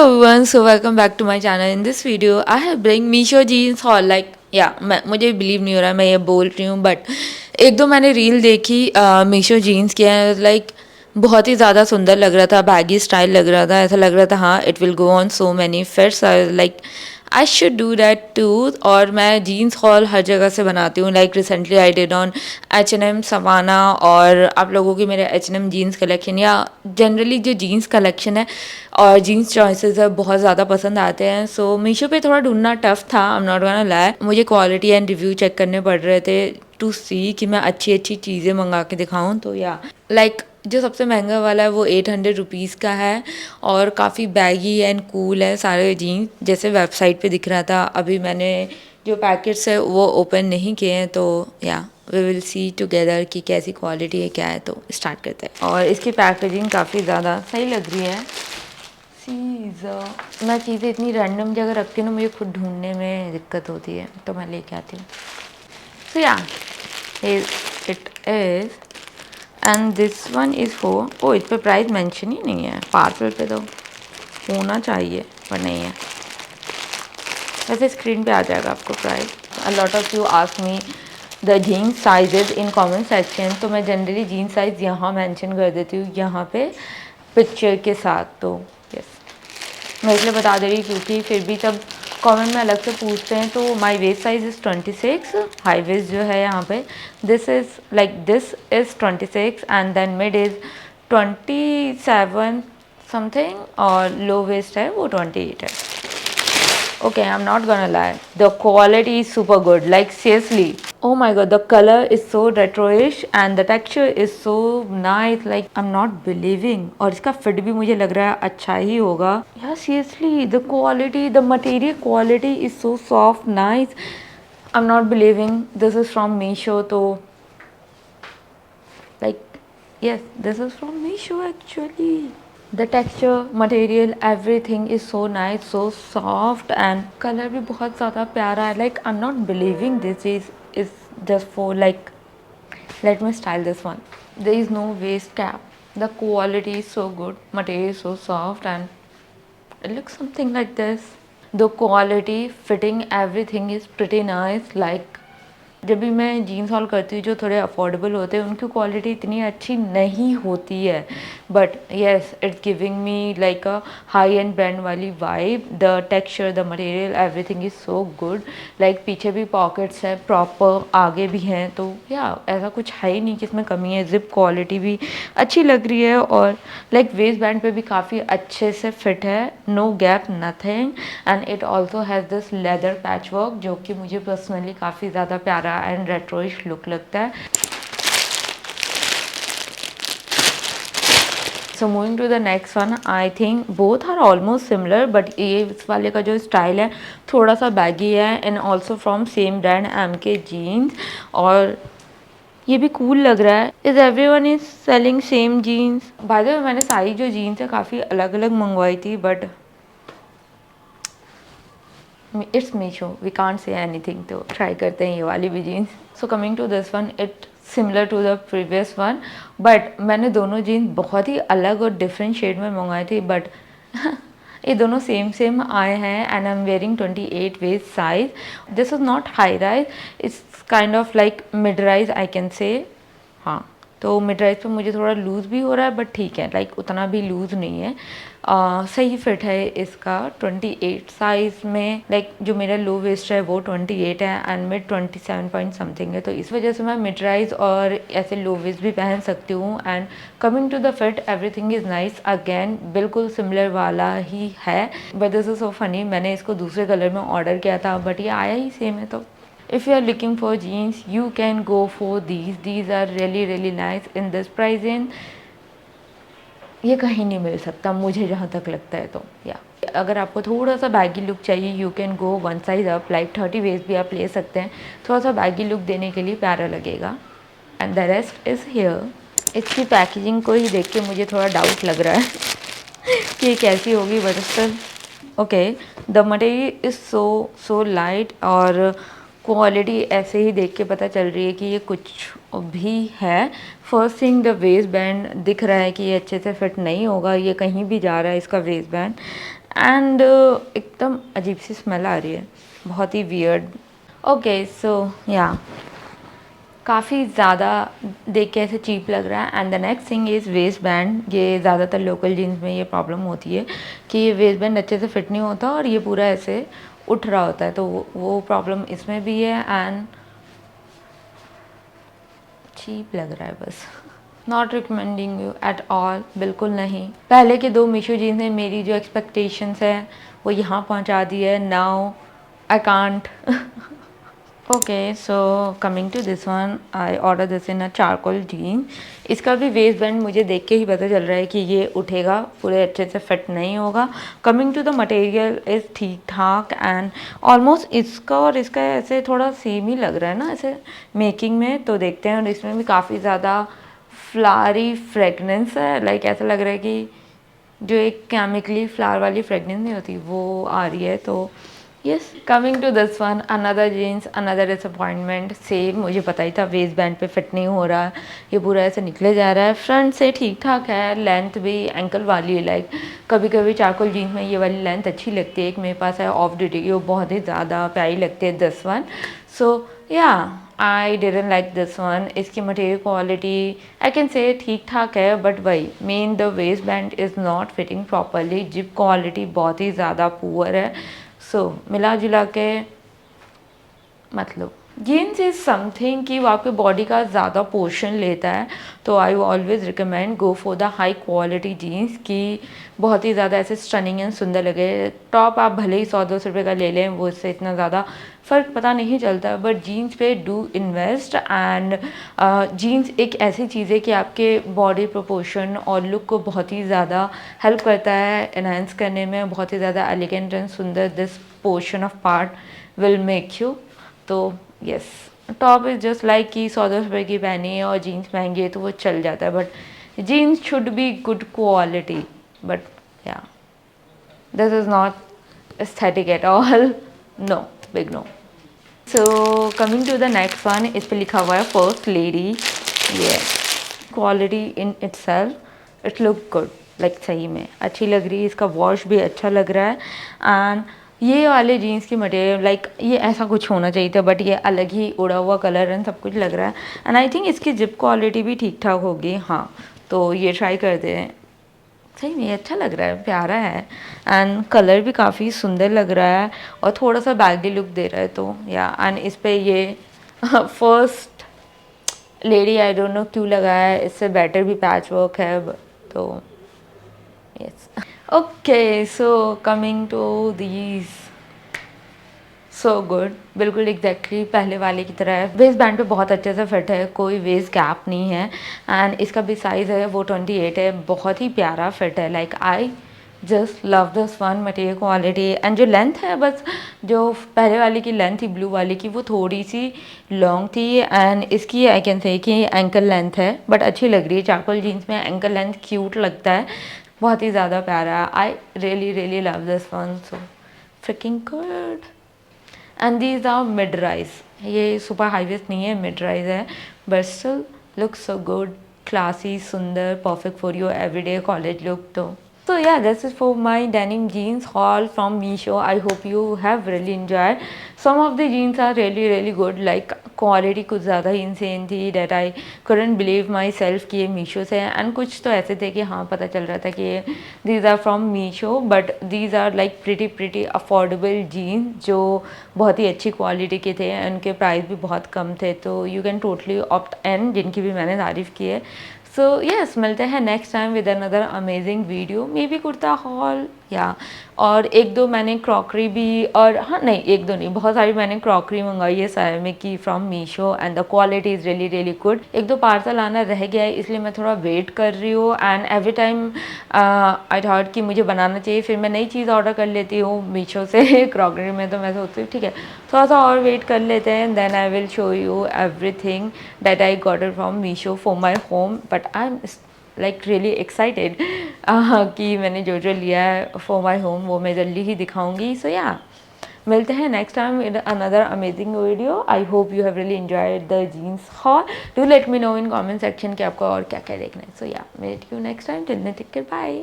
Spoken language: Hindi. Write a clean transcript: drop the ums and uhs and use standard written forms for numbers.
everyone, so welcome back to my channel. In this video, I have bring Meesho jeans haul. मुझे बिलीव नहीं हो रहा है मैं ये बोल रही हूँ, बट एक दो मैंने रील देखी मीशो जीन्स की है. बहुत ही ज़्यादा सुंदर लग रहा था, बैगी स्टाइल लग रहा था, ऐसा लग रहा था हाँ it will go on so many fits. I should do that too. और मैं जीन्स हॉल हर जगह से बनाती हूँ. Recently I did on H&M Savana, और आप लोगों की मेरे H&M जीन्स कलेक्शन या जनरली जो जीन्स कलेक्शन है और जीन्स चॉइसेस है बहुत ज़्यादा पसंद आते हैं. सो मीशो पे थोड़ा ढूंढना टफ था, I am not gonna lie. मुझे क्वालिटी एंड रिव्यू चेक करने पड़ रहे थे टू सी कि मैं अच्छी अच्छी चीज़ें मंगा के दिखाऊँ. तो या जो सबसे महंगा वाला है वो 800 रुपीज़ का है और काफ़ी बैगी एंड कूल है सारे जीन्स, जैसे वेबसाइट पे दिख रहा था. अभी मैंने जो पैकेट्स है वो ओपन नहीं किए हैं, तो या वी विल सी टुगेदर कि कैसी क्वालिटी है क्या है. तो स्टार्ट करते हैं. और इसकी पैकेजिंग काफ़ी ज़्यादा सही लग रही है. मैं चीज़ें इतनी रैंडम जगह रखती हूँ ना, मुझे खुद ढूंढने में दिक्कत होती है, तो मैं लेके आती हूँ. So yeah it is and this one is for, oh इस पर प्राइस मेंशन ही नहीं है. पार्सल पे तो होना चाहिए पर नहीं है. वैसे स्क्रीन पे आ जाएगा आपको price. A lot of you ask me the jeans sizes in comment section, तो मैं जनरली जीन्स साइज़ यहाँ मेंशन कर देती हूँ यहाँ पे पिक्चर के साथ. तो यस मैं इसलिए बता दे रही क्योंकि फिर भी सब कमेंट में अलग से पूछते हैं. तो my waist size is 26, high waist जो है यहाँ पे this is 26 and then mid is 27 something और लो वेस्ट है वो 28 है. Okay, I'm not gonna lie. The quality is super good. Like seriously. Oh my god, the color is so retro-ish and the texture is so nice. Like I'm not believing. और इसका fit भी मुझे लग रहा है अच्छा ही होगा. Yeah, seriously, the quality, the material quality is so soft, nice. I'm not believing this is from Meesho. तो yes, this is from Meesho actually. The texture, material, everything is so nice, so soft and color भी बहुत ज़्यादा प्यारा है. I'm not believing this is just for let me style this one. There is no waist cap. The quality is so good, material is so soft and it looks something like this. The quality, fitting, everything is pretty nice. जब भी मैं जीन्स हॉल करती हूँ जो थोड़े अफोर्डेबल होते हैं उनकी क्वालिटी इतनी अच्छी नहीं होती है, but yes it's giving me like a high end brand वाली vibe. The texture, the material, everything is so good. पीछे भी पॉकेट्स हैं प्रॉपर, आगे भी हैं, तो या ऐसा कुछ है ही नहीं कि इसमें कमी है. जिप क्वालिटी भी अच्छी लग रही है और वेस्ट बैंड पे भी काफ़ी अच्छे से फिट है. No gap, nothing. And it also has this leather patch work जो कि मुझे पर्सनली काफ़ी ज़्यादा प्यारा एंड रेट्रोइश लुक लगता है. So moving to the next one, I think both are almost similar, but ये इस वाले का जो स्टाइल है थोड़ा सा बैगी है and also from same brand MK jeans. और ये भी कूल लग रहा है. Is everyone is selling same jeans. By the way मैंने सारी जो जीन्स है काफ़ी अलग अलग मंगवाई थी, but it's Meesho, we can't say anything. तो ट्राई करते हैं ये वाली भी jeans. So coming to this one, it similar to the previous one, but मैंने दोनों जीन्स बहुत ही अलग और डिफरेंट शेड में मंगवाई थी, बट ये दोनों सेम आए हैं and I am wearing 28 waste size. This is not high rise, it's kind of mid rise I can से. हाँ, तो मिड राइज पे मुझे थोड़ा लूज़ भी हो रहा है, बट ठीक है, उतना भी लूज़ नहीं है. सही फिट है इसका 28 साइज़ में. जो मेरा लो वेस्ट है वो 28 है एंड मिड 27 पॉइंट समथिंग है, तो इस वजह से मैं मिड राइज और ऐसे लो वेस्ट भी पहन सकती हूँ. And coming to the fit, everything is nice. Again बिल्कुल सिमिलर वाला ही है, but this is so funny. मैंने इसको दूसरे कलर में ऑर्डर किया था, बट ये आया ही सेम है. तो if you are looking for jeans, you can go for these are really nice in this price range. ये कहीं नहीं मिल सकता मुझे जहाँ तक लगता है. तो या अगर आपको थोड़ा सा बैगी लुक चाहिए, you can go one size up. 30 waist भी आप ले सकते हैं, थोड़ा सा बैगी लुक देने के लिए प्यारा लगेगा. And the rest is here. इसकी पैकेजिंग को ही देख के मुझे थोड़ा डाउट लग रहा है कि ये कैसी होगी, but still okay. The material is so light और क्वालिटी ऐसे ही देख के पता चल रही है कि ये कुछ भी है. First thing, the waist band दिख रहा है कि ये अच्छे से फिट नहीं होगा, ये कहीं भी जा रहा है इसका वेस्ट बैंड. एंड एकदम अजीब सी स्मेल आ रही है, बहुत ही वियर्ड। ओके सो या काफ़ी ज़्यादा देख के ऐसे चीप लग रहा है। And the next thing is waste band. ये ज़्यादातर लोकल जीन्स में ये प्रॉब्लम होती है कि ये वेस्ट बैंड अच्छे से फिट नहीं होता और ये पूरा ऐसे उठ रहा होता है, तो वो प्रॉब्लम इसमें भी है। एंड चीप लग रहा है बस। Not recommending you at all, बिल्कुल नहीं। पहले के 2 मीशो जीन्स ने मेरी जो एक्सपेक्टेशंस है वो यहाँ पहुँचा दी है। Now I can't. Okay so coming to this one, I order this in a charcoal jean. इसका भी वेस्ट बैंड मुझे देख के ही पता चल रहा है कि ये उठेगा, पूरे अच्छे से फिट नहीं होगा। Coming to the material is ठीक ठाक एंड ऑलमोस्ट इसका और इसका ऐसे थोड़ा सेम ही लग रहा है ना ऐसे मेकिंग में। तो देखते हैं। और इसमें भी काफ़ी ज़्यादा फ्लावरी फ्रेगनेंस है, लाइक ऐसा लग रहा है कि जो एक केमिकली फ्लावर वाली फ्रेगनेंस नहीं होती वो आ रही है। तो yes, coming to this one, another jeans, another disappointment. Same, मुझे पता ही था वेस्ट बैंड पे फिट नहीं हो रहा, ये पूरा ऐसे निकले जा रहा है। फ्रंट से ठीक ठाक है, लेंथ भी एंकल वाली है। लाइक कभी कभी चारकोल जीन्स में ये वाली लेंथ अच्छी लगती है। एक मेरे पास है ऑफ ड्यूटी, वो बहुत ही ज़्यादा प्यारी लगती है, this one. So yeah I didn't like this one. इसकी material quality I can say ठीक ठाक है, बट वही main the waist band is not fitting properly. Zip quality बहुत ही ज़्यादा पुअर है। सो मिला जुला के मतलब जीन्स इज़ समथिंग कि वो आपके बॉडी का ज़्यादा पोर्शन लेता है। तो I always recommend go for the high quality jeans की बहुत ही ज़्यादा ऐसे स्टनिंग एंड सुंदर लगे। टॉप आप भले ही 100-200 रुपये का ले लें, वो इससे इतना ज़्यादा फ़र्क पता नहीं चलता, बट जीन्स पे डू इन्वेस्ट। एंड जीन्स एक ऐसी चीज़ है कि आपके बॉडी प्रोपोर्शन और लुक को बहुत ही ज़्यादा हेल्प करता है एनहांस करने में, बहुत ही ज़्यादा एलिगेंट एंड सुंदर this portion of part will make you. तो yes, top is just like कि 100-200 रुपये की पहनी है और जीन्स महंगी है तो वो चल जाता है, but jeans should be good quality. But yeah this is not aesthetic at all, no, big no. So coming to the next one, इस पर लिखा हुआ है फर्स्ट लेडी। ये quality in itself it look good, like सही में अच्छी लग रही है। इसका वॉश भी अच्छा लग रहा है। एंड ये वाले जीन्स की मटेरियल लाइक ये ऐसा कुछ होना चाहिए था, बट ये अलग ही उड़ा हुआ कलर एंड सब कुछ लग रहा है। एंड आई थिंक इसकी जिप क्वालिटी भी ठीक ठाक होगी। हाँ, तो ये ट्राई करते हैं। सही में अच्छा लग रहा है, प्यारा है एंड कलर भी काफ़ी सुंदर लग रहा है और थोड़ा सा बैगी लुक दे रहा है। तो या एंड इस पे ये first lady I don't know क्यों लगाया है, इससे बेटर भी पैच वर्क है। तो yes, okay so coming to these, so good, बिल्कुल एग्जैक्टली पहले वाले की तरह है। वेस्ट बैंड पे बहुत अच्छे से फिट है, कोई वेस्ट गैप नहीं है। एंड इसका भी साइज़ है वो 28 है, बहुत ही प्यारा फिट है। Like I just love this one, material quality and जो लेंथ है, बस जो पहले वाले की लेंथ थी ब्लू वाले की वो थोड़ी सी लॉन्ग थी। एंड इसकी आई कैन से कि एंकल लेंथ है, बट अच्छी लग रही है। चारकोल जीन्स में एंकल लेंथ क्यूट लगता है, बहुत ही ज़्यादा प्यारा। I really really love this one, so freaking good. And these are mid rise, ये सुपर हाई वेस्ट नहीं है, मिड राइज है, but still look so good, classy, सुंदर, perfect for your everyday college look. तो so yeah, this is for my denim jeans haul from Meesho. I hope you have really enjoyed. Some of the jeans are really good, like quality कुछ ज़्यादा ही insane थी that I couldn't believe myself कि ये Meesho से है। and कुछ तो ऐसे थे कि हाँ पता चल रहा था कि ये these are from Meesho, but these are like pretty affordable jeans जो बहुत ही अच्छी क्वालिटी के थे, उनके प्राइस भी बहुत कम थे। तो you can totally opt in, जिनकी भी मैंने तारीफ़ की है। सो यस, मिलते हैं next time with another amazing video, may be kurta hall या और एक दो मैंने क्रॉकरी भी, और हाँ नहीं एक दो नहीं, बहुत सारी मैंने क्रॉकरी मंगाई है सैरमिक की from Meesho and the quality is really good. एक दो पार्सल आना रह गया है, इसलिए मैं थोड़ा वेट कर रही हूँ। And every time I thought कि मुझे बनाना चाहिए, फिर मैं नई चीज़ ऑर्डर कर लेती हूँ मीशो से क्रॉकरी में। तो मैं सोचती हूँ ठीक है थोड़ा सा और वेट कर लेते हैं, then I will show you everything that I got it from Meesho for my home. But I am like really excited कि मैंने जो जो लिया है फॉर माई होम वो मैं जल्दी ही दिखाऊंगी। सो या मिलते हैं next time with another amazing video. I hope you have really enjoyed the jeans haul. Do let me know in comment section कि आपको और क्या क्या देखना है। So yeah meet you next time, till then take care, bye.